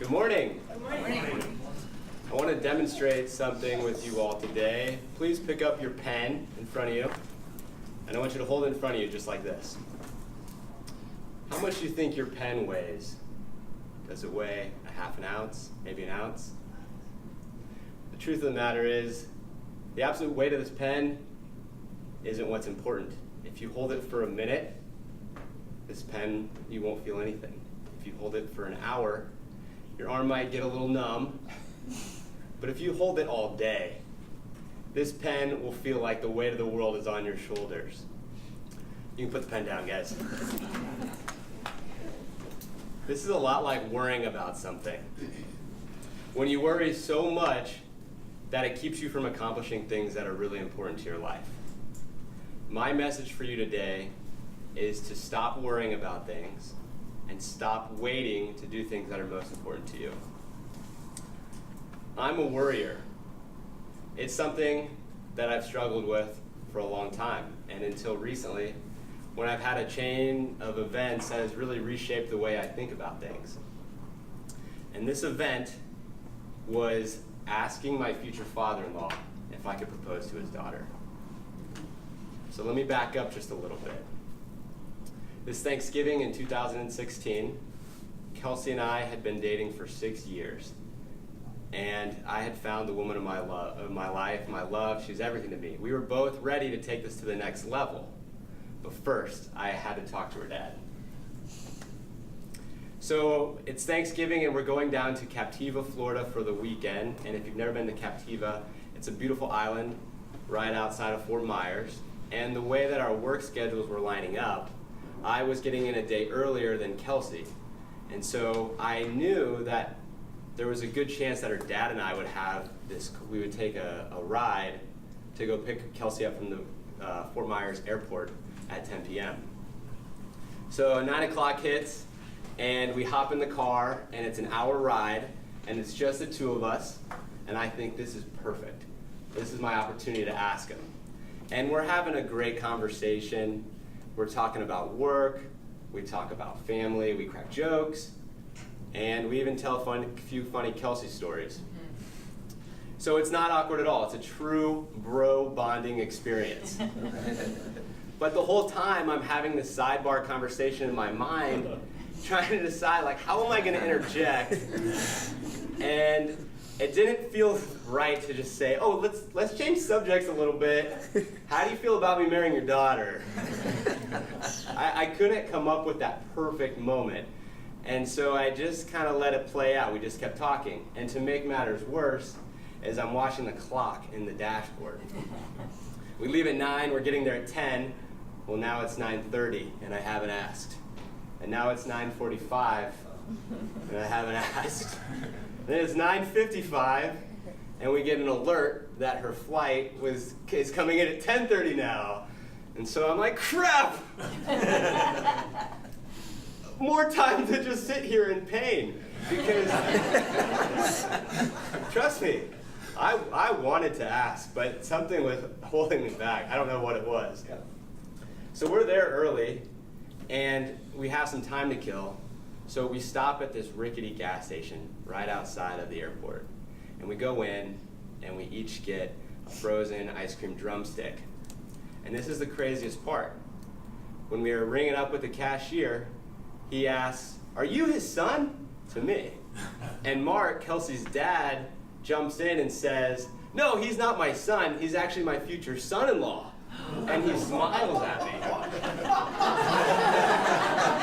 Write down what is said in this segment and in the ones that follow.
Good morning. Good morning. I want to demonstrate something with you all today. Please pick up your pen in front of you, and I want you to hold it in front of you just like this. How much do you think your pen weighs? Does it weigh a half an ounce, maybe an ounce? The truth of the matter is, the absolute weight of this pen isn't what's important. If you hold it for a minute, this pen, you won't feel anything. If you hold it for an hour, your arm might get a little numb. But if you hold it all day, this pen will feel like the weight of the world is on your shoulders. You can put the pen down, guys. This is a lot like worrying about something. When you worry so much that it keeps you from accomplishing things that are really important to your life. My message for you today is to stop worrying about things and stop waiting to do things that are most important to you. I'm a worrier. It's something that I've struggled with for a long time, and until recently, when I've had a chain of events that has really reshaped the way I think about things. And this event was asking my future father-in-law if I could propose to his daughter. So let me back up just a little bit. This Thanksgiving in 2016, Kelsey and I had been dating for 6 years. And I had found the woman of my life, my love. She was everything to me. We were both ready to take this to the next level. But first, I had to talk to her dad. So it's Thanksgiving, and we're going down to Captiva, Florida for the weekend. And if you've never been to Captiva, it's a beautiful island right outside of Fort Myers. And the way that our work schedules were lining up, I was getting in a day earlier than Kelsey. And so I knew that there was a good chance that her dad and I would have this, we would take a ride to go pick Kelsey up from the Fort Myers airport at 10 p.m. So 9 o'clock hits, and we hop in the car, and it's an hour ride, and it's just the two of us, and I think this is perfect. This is my opportunity to ask him. And we're having a great conversation. We're talking about work, we talk about family, we crack jokes, and we even tell a few funny Kelsey stories. So it's not awkward at all. It's a true bro bonding experience. But the whole time I'm having this sidebar conversation in my mind, trying to decide, like, how am I going to interject? And it didn't feel right to just say, oh, let's change subjects a little bit. How do you feel about me marrying your daughter? I couldn't come up with that perfect moment. And so I just kind of let it play out. We just kept talking. And to make matters worse, as I'm watching the clock in the dashboard. We leave at 9, we're getting there at 10. Well, now it's 9:30, and I haven't asked. And now it's 9:45, and I haven't asked. Then it's 9:55, and we get an alert that her flight is coming in at 10:30 now. And so I'm like, crap! More time to just sit here in pain. Because, trust me, I wanted to ask, but something was holding me back. I don't know what it was. Yeah. So we're there early, and we have some time to kill. So we stop at this rickety gas station right outside of the airport. And we go in, and we each get a frozen ice cream drumstick. And this is the craziest part. When we were ringing up with the cashier, he asks, "Are you his son?" to me. And Mark, Kelsey's dad, jumps in and says, "No, he's not my son. He's actually my future son-in-law." And he smiles at me.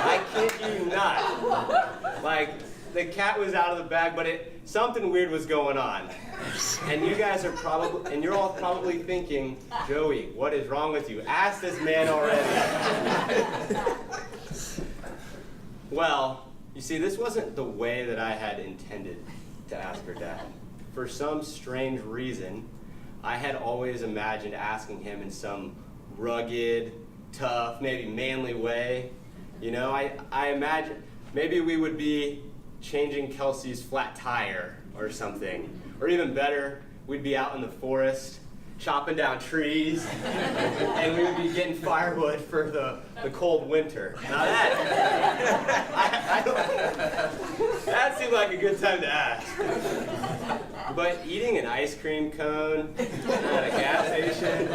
I kid you not. Like, the cat was out of the bag, but something weird was going on. And you guys are you're all probably thinking, Joey, what is wrong with you? Ask this man already. Well, you see, this wasn't the way that I had intended to ask her dad. For some strange reason, I had always imagined asking him in some rugged, tough, maybe manly way. You know, I imagine maybe we would be changing Kelsey's flat tire or something. Or even better, we'd be out in the forest chopping down trees, and we would be getting firewood for the cold winter. Now That seemed like a good time to ask. But eating an ice cream cone at a gas station,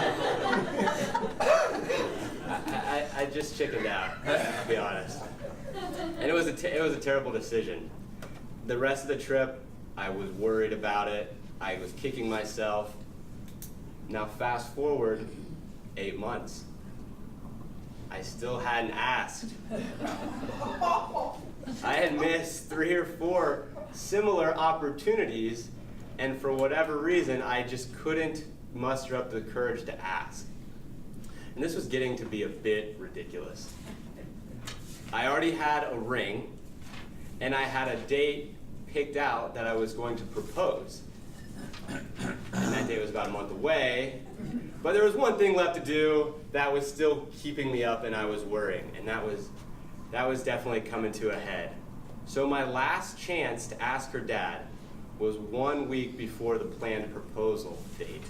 I just chickened out, to be honest. And it was a terrible decision. The rest of the trip, I was worried about it. I was kicking myself. Now fast forward 8 months. I still hadn't asked. I had missed 3 or 4 similar opportunities, and for whatever reason, I just couldn't muster up the courage to ask. And this was getting to be a bit ridiculous. I already had a ring, and I had a date picked out that I was going to propose. And that date was about a month away, but there was one thing left to do that was still keeping me up, and I was worrying, and that was definitely coming to a head. So my last chance to ask her dad was 1 week before the planned proposal date.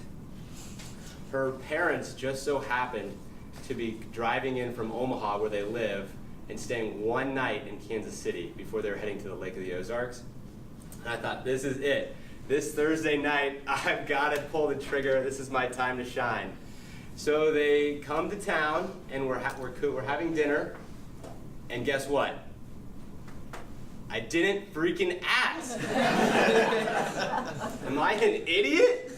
Her parents just so happened to be driving in from Omaha, where they live, and staying one night in Kansas City before they were heading to the Lake of the Ozarks. And I thought, this is it. This Thursday night, I've got to pull the trigger. This is my time to shine. So they come to town, and we're having dinner, and guess what? I didn't freaking ask. Am I an idiot?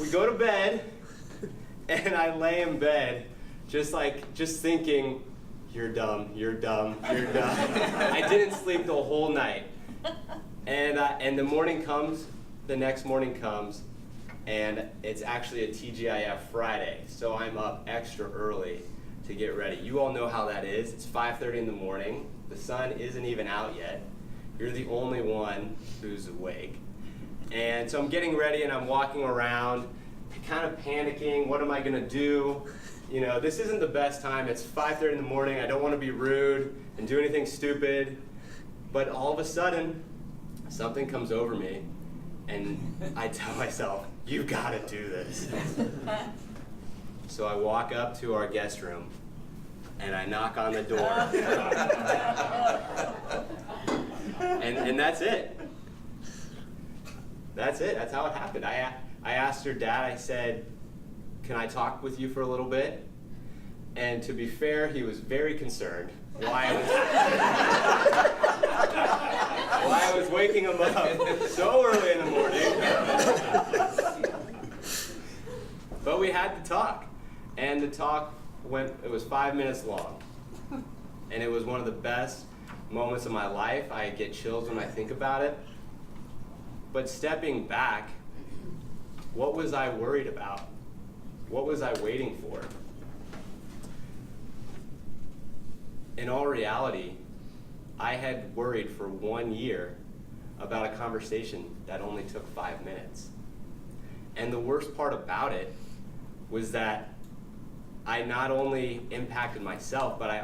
We go to bed, and I lay in bed, just thinking, you're dumb, you're dumb, you're dumb. I didn't sleep the whole night. And the morning comes, the next morning comes, and it's actually a TGIF Friday, so I'm up extra early to get ready. You all know how that is. It's 5:30 in the morning. The sun isn't even out yet. You're the only one who's awake. And so I'm getting ready, and I'm walking around, kind of panicking. What am I going to do? You know, this isn't the best time. It's 5:30 in the morning. I don't want to be rude and do anything stupid. But all of a sudden, something comes over me, and I tell myself, you've got to do this. So I walk up to our guest room, and I knock on the door. and that's it. That's it. That's how it happened. I asked her dad, I said, can I talk with you for a little bit? And to be fair, he was very concerned why I was waking him up so early in the morning. But we had to talk. And the talk it was 5 minutes long. And it was one of the best moments of my life. I get chills when I think about it. But stepping back, what was I worried about? What was I waiting for? In all reality, I had worried for 1 year about a conversation that only took 5 minutes. And the worst part about it was that I not only impacted myself, but I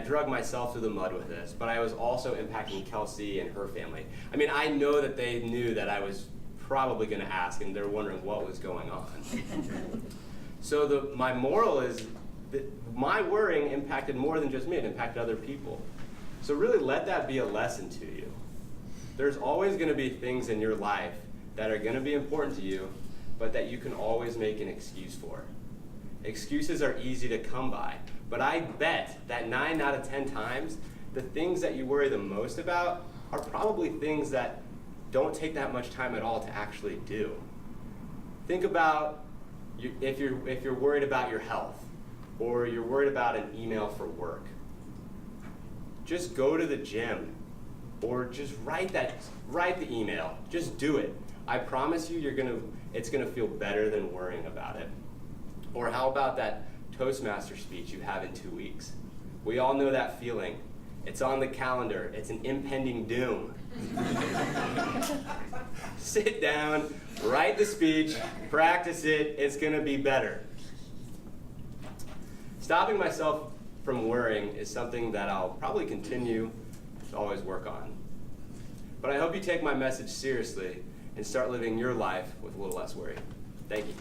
drug myself through the mud with this, but I was also impacting Kelsey and her family. I mean, I know that they knew that I was probably going to ask, and they're wondering what was going on. So my moral is that my worrying impacted more than just me, it impacted other people. So really let that be a lesson to you. There's always going to be things in your life that are going to be important to you, but that you can always make an excuse for. Excuses are easy to come by, but I bet that 9 out of 10 times, the things that you worry the most about are probably things that don't take that much time at all to actually do. Think about if you're worried about your health, or you're worried about an email for work. Just go to the gym, or just write the email. Just do it. I promise you, it's gonna feel better than worrying about it. Or how about that Toastmaster speech you have in 2 weeks? We all know that feeling. It's on the calendar. It's an impending doom. Sit down, write the speech, practice it. It's gonna be better. Stopping myself from worrying is something that I'll probably continue to always work on. But I hope you take my message seriously and start living your life with a little less worry. Thank you.